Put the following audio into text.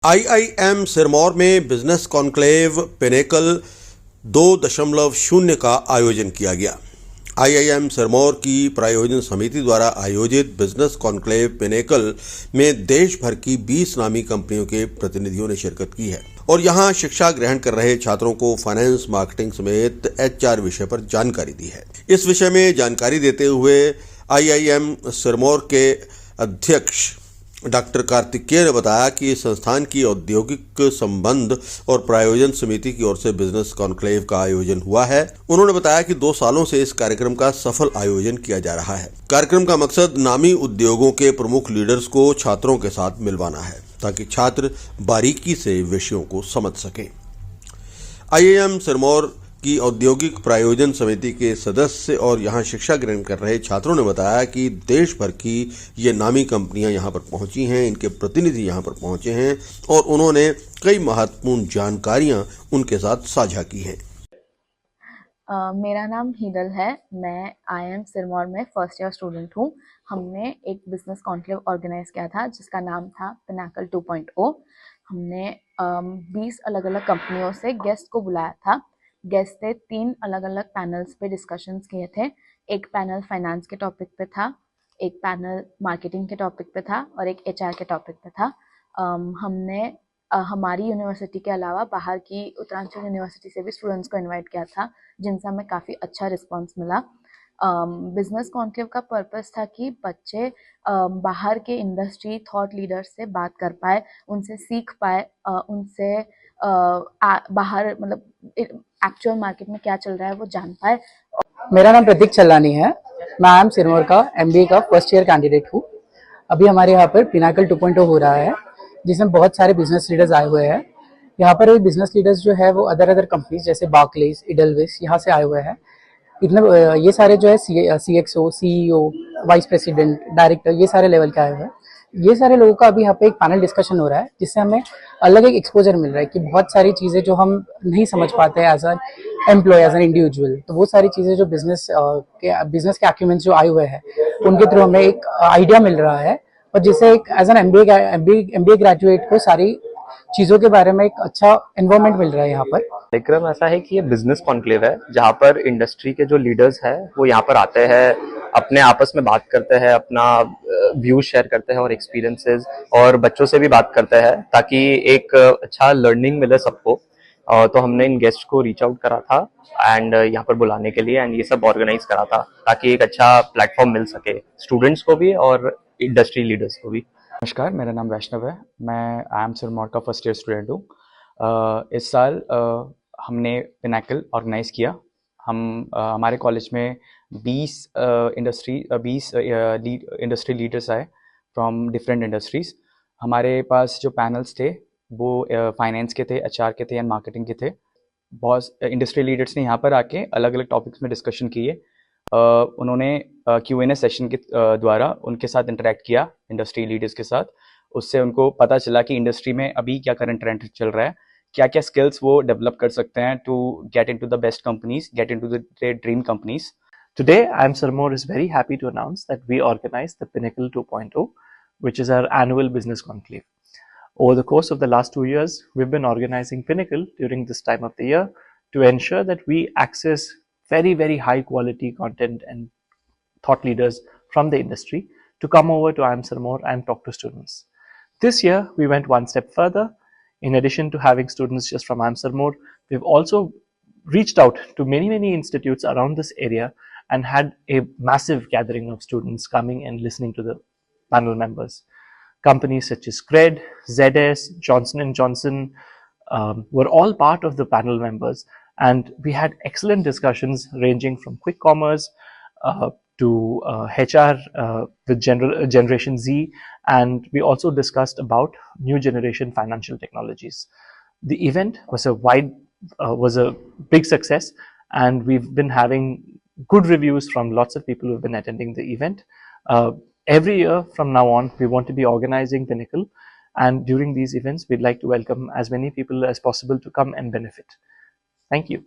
IIM Sirmaur में business conclave pinnacle 2.0 का आयोजन किया गया। आईआईएम सिरमौर की प्रायोजन समिति द्वारा आयोजित बिजनेस कॉन्क्लेव पिनेकल में देश भर की 20 नामी कंपनियों के प्रतिनिधियों ने शिरकत की है और यहां शिक्षा ग्रहण कर रहे छात्रों को फाइनेंस, मार्केटिंग समेत एचआर विषय पर जानकारी दी है। इस विषय में जानकारी देते हुए आईआईएम सिरमौर के अध्यक्ष डॉक्टर कार्तिकेय ने बताया कि संस्थान की औद्योगिक संबंध और प्रायोजन समिति की ओर से बिजनेस कॉन्क्लेव का आयोजन हुआ है। उन्होंने बताया कि 2 सालों से इस कार्यक्रम का सफल आयोजन किया जा रहा है। कार्यक्रम का मकसद नामी उद्योगों के प्रमुख लीडर्स को छात्रों के साथ मिलवाना है ताकि छात्र बारीकी से विषयों को समझ सकें। आईआईएम सिरमौर की औद्योगिक प्रायोजन समिति के सदस्य और यहां शिक्षा ग्रहण कर रहे छात्रों ने बताया कि देश भर की ये नामी कंपनियां यहां पर पहुंची हैं, इनके प्रतिनिधि यहां पर पहुंचे हैं और उन्होंने कई महत्वपूर्ण जानकारियां उनके साथ साझा की हैं। मेरा नाम हिदल है। मैं आईआईएम सिरमौर में फर्स्ट ईयर स्टूडेंट हूँ। हमने एक बिजनेस कॉन्क्लेव ऑर्गेनाइज किया था जिसका नाम था पिनेकल 2.0। हमने 20 अलग अलग कंपनियों से गेस्ट को बुलाया था। गेस्ट ने 3 अलग अलग पैनल्स पे डिस्कशंस किए थे। एक पैनल फाइनेंस के टॉपिक पे था, एक पैनल मार्केटिंग के टॉपिक पे था और एक एचआर के टॉपिक पे था। हमने हमारी यूनिवर्सिटी के अलावा बाहर की उत्तरांचल यूनिवर्सिटी से भी स्टूडेंट्स को इनवाइट किया था, जिनसे हमें काफ़ी अच्छा रिस्पांस मिला। बिजनेस कॉन्क्लेव का पर्पस था कि बच्चे बाहर के इंडस्ट्री थॉट लीडर्स से बात कर पाए, उनसे सीख पाए, उनसे बाहर मतलब एक्चुअल मार्केट में क्या चल रहा है वो जान पाए। मेरा नाम प्रतीक चल्लानी है। मैं आईआईएम सिरमौर का एमबीए का फर्स्ट ईयर कैंडिडेट हूँ। अभी हमारे यहाँ पर पिनेकल 2.0 हो रहा है जिसमें बहुत सारे बिजनेस लीडर्स आए हुए हैं। यहाँ पर बिजनेस लीडर्स जो है वो अदर कंपनीज जैसे बार्कलेज, इडलविस यहाँ से आए हुए हैं। इतने ये सारे जो है CXO, CEO, vice president, director, ये सारे लेवल के आए हुए हैं। ये सारे लोगों का अभी यहाँ पे एक पैनल डिस्कशन हो रहा है जिससे हमें अलग एक एक्सपोजर मिल रहा है कि बहुत सारी चीज़ें जो हम नहीं समझ पाते हैं as an employee, as an individual, तो वो सारी चीज़ें जो बिजनेस के एक्यूमेंट्स जो आए हुए हैं उनके थ्रू हमें एक आइडिया मिल रहा है और जिससे एक एज एन एमबीए ग्रेजुएट को सारी चीज़ों के बारे में एक अच्छा एनवायरनमेंट मिल रहा है यहाँ पर। कार्यक्रम ऐसा है कि ये बिजनेस कॉन्क्लेव है जहाँ पर इंडस्ट्री के जो लीडर्स हैं वो यहाँ पर आते हैं, अपने आपस में बात करते हैं, अपना व्यूज शेयर करते हैं और एक्सपीरियंसेस, और बच्चों से भी बात करते हैं ताकि एक अच्छा लर्निंग मिले सबको। तो हमने इन गेस्ट को रीच आउट करा था एंड यहाँ पर बुलाने के लिए, एंड ये सब ऑर्गेनाइज करा था ताकि एक अच्छा प्लेटफॉर्म मिल सके स्टूडेंट्स को भी और इंडस्ट्री लीडर्स को भी। नमस्कार, मेरा नाम वैष्णव है। मैं आईआईएम सिरमौर का फर्स्ट ईयर स्टूडेंट हूँ। इस साल हमने पिनेकल ऑर्गेनाइज किया। हमारे कॉलेज में 20 इंडस्ट्री लीडर्स आए फ्रॉम डिफरेंट इंडस्ट्रीज। हमारे पास जो पैनल्स थे वो फाइनेंस के थे, एचआर के थे एंड मार्केटिंग के थे। बहुत इंडस्ट्री लीडर्स ने यहाँ पर आके अलग अलग टॉपिक्स में डिस्कशन किए। उन्होंने Q&A सेशन के द्वारा उनके साथ इंटरेक्ट किया, इंडस्ट्री लीडर्स के साथ। उससे उनको पता चला कि इंडस्ट्री में अभी क्या करंट ट्रेंड चल रहा है, क्या क्या स्किल्स वो डेवलप कर सकते हैं to get into the best companies, get into the dream companies. Today, IIM Sirmor is very happy to announce that we organized the Pinnacle 2.0, which is our annual business conclave. Over the course of the last 2 years, we've been organizing Pinnacle during this time of the year to ensure that we access very, very high quality content and thought leaders from the industry to come over to IIM Sirmor and talk to students. This year, we went one step further. In addition to having students just from IIM Sirmor, we've also reached out to many, many institutes around this area and had a massive gathering of students coming and listening to the panel members. Companies such as Cred, ZS, Johnson & Johnson were all part of the panel members, and we had excellent discussions ranging from quick commerce to HR with Generation Z, and we also discussed about new generation financial technologies. The event was a big success, and we've been having good reviews from lots of people who've been attending the event. Every year from now on, we want to be organizing Pinnacle, and during these events, we'd like to welcome as many people as possible to come and benefit. Thank you.